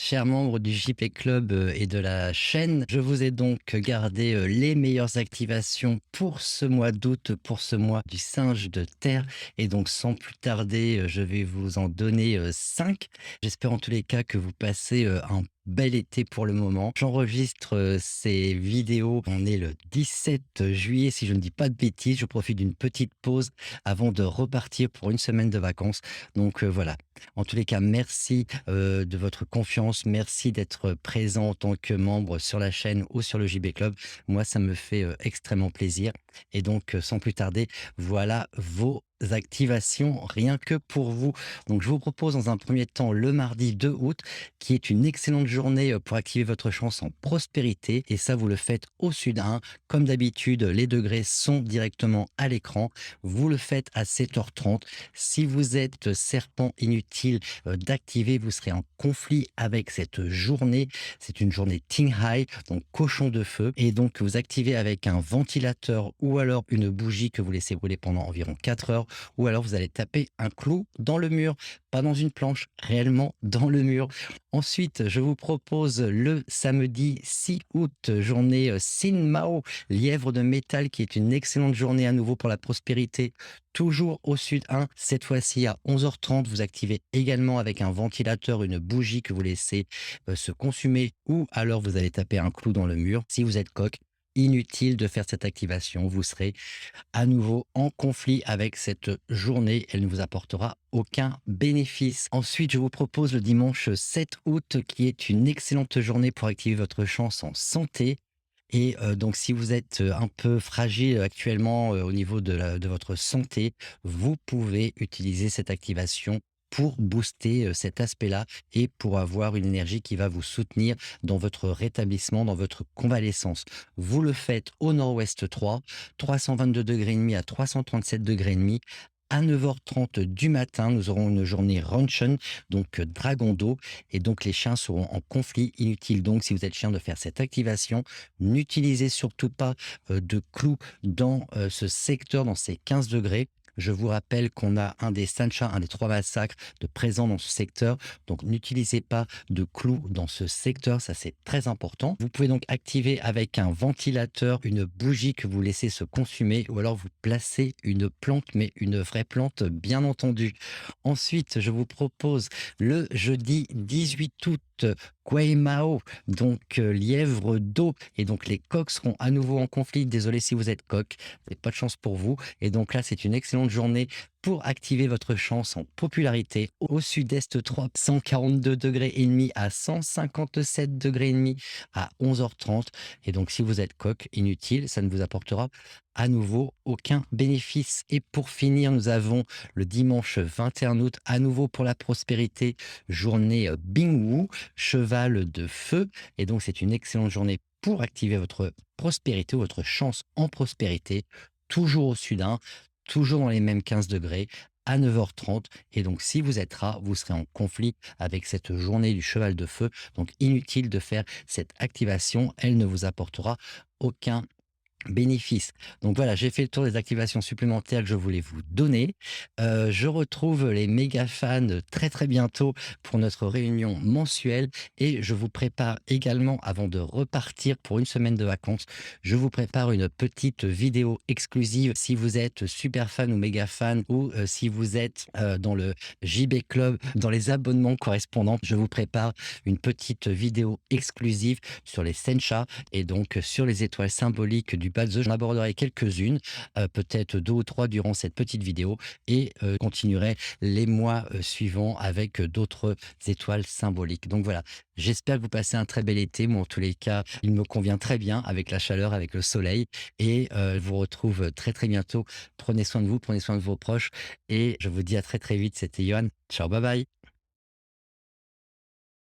chers membres du JP Club et de la chaîne. Je vous ai donc gardé les meilleures activations pour ce mois d'août, pour ce mois du singe de terre. Et donc, sans plus tarder, je vais vous en donner 5. J'espère en tous les cas que vous passez un bel été pour le moment. J'enregistre ces vidéos. On est le 17 juillet, si je ne dis pas de bêtises. Je profite d'une petite pause avant de repartir pour une semaine de vacances. Donc voilà. En tous les cas, merci de votre confiance. Merci d'être présent en tant que membre sur la chaîne ou sur le JB Club. Moi, ça me fait extrêmement plaisir. Et donc, sans plus tarder, voilà vos activations rien que pour vous. Donc, je vous propose dans un premier temps le mardi 2 août, qui est une excellente journée pour activer votre chance en prospérité. Et ça, vous le faites au sud 1. Comme d'habitude, les degrés sont directement à l'écran. Vous le faites à 7h30. Si vous êtes serpent inutile d'activer, vous serez en conflit avec cette journée. C'est une journée Ting High, donc cochon de feu. Et donc, vous activez avec un ventilateur ou alors une bougie que vous laissez brûler pendant environ 4 heures. Ou alors, vous allez taper un clou dans le mur, pas dans une planche, réellement dans le mur. Ensuite, je vous propose le samedi 6 août, journée Sin Mao, lièvre de métal, qui est une excellente journée à nouveau pour la prospérité. Toujours au sud 1, cette fois-ci à 11h30, vous activez également avec un ventilateur une bougie que vous laissez se consumer ou alors vous allez taper un clou dans le mur. Si vous êtes coq, inutile de faire cette activation, vous serez à nouveau en conflit avec cette journée. Elle ne vous apportera aucun bénéfice. Ensuite, je vous propose le dimanche 7 août qui est une excellente journée pour activer votre chance en santé. Et donc si vous êtes un peu fragile actuellement au niveau de votre santé, vous pouvez utiliser cette activation pour booster cet aspect-là et pour avoir une énergie qui va vous soutenir dans votre rétablissement, dans votre convalescence. Vous le faites au nord-ouest 3, 322,5 à 337,5 à 9h30 du matin. Nous aurons une journée Ronchen, donc dragon d'eau, et donc les chiens seront en conflit. Inutile donc, si vous êtes chien, de faire cette activation. N'utilisez surtout pas de clous dans ce secteur, dans ces 15 degrés. Je vous rappelle qu'on a un des Sancha, un des 3 massacres de présents dans ce secteur. Donc, n'utilisez pas de clous dans ce secteur. Ça, c'est très important. Vous pouvez donc activer avec un ventilateur une bougie que vous laissez se consumer ou alors vous placez une plante, mais une vraie plante, bien entendu. Ensuite, je vous propose le jeudi 18 août, Mao, donc lièvre d'eau. Et donc, les coqs seront à nouveau en conflit. Désolé si vous êtes coq, c'est pas de chance pour vous. Et donc là, c'est une excellente journée pour activer votre chance en popularité. Au sud-est 3, 142,5 à 157,5 à 11h30. Et donc, si vous êtes coq, inutile, ça ne vous apportera à nouveau aucun bénéfice. Et pour finir, nous avons le dimanche 21 août, à nouveau pour la prospérité, journée Bingwu, cheval de feu. Et donc, c'est une excellente journée pour activer votre prospérité, votre chance en prospérité, toujours au sud 1, toujours dans les mêmes 15 degrés, à 9h30. Et donc, si vous êtes rat, vous serez en conflit avec cette journée du cheval de feu. Donc, inutile de faire cette activation. Elle ne vous apportera aucun bénéfice. Donc voilà, j'ai fait le tour des activations supplémentaires que je voulais vous donner. Je retrouve les méga fans très très bientôt pour notre réunion mensuelle et je vous prépare également, avant de repartir pour une semaine de vacances, je vous prépare une petite vidéo exclusive. Si vous êtes super fan ou méga fan ou si vous êtes dans le JB Club, dans les abonnements correspondants, je vous prépare une petite vidéo exclusive sur les Sencha et donc sur les étoiles symboliques du bas de The. J'en aborderai quelques-unes, peut-être 2 ou 3 durant cette petite vidéo et continuerai les mois suivants avec d'autres étoiles symboliques. Donc voilà, j'espère que vous passez un très bel été. Moi, en tous les cas, il me convient très bien avec la chaleur, avec le soleil et je vous retrouve très très bientôt. Prenez soin de vous, prenez soin de vos proches et je vous dis à très très vite. C'était Johan. Ciao, bye bye.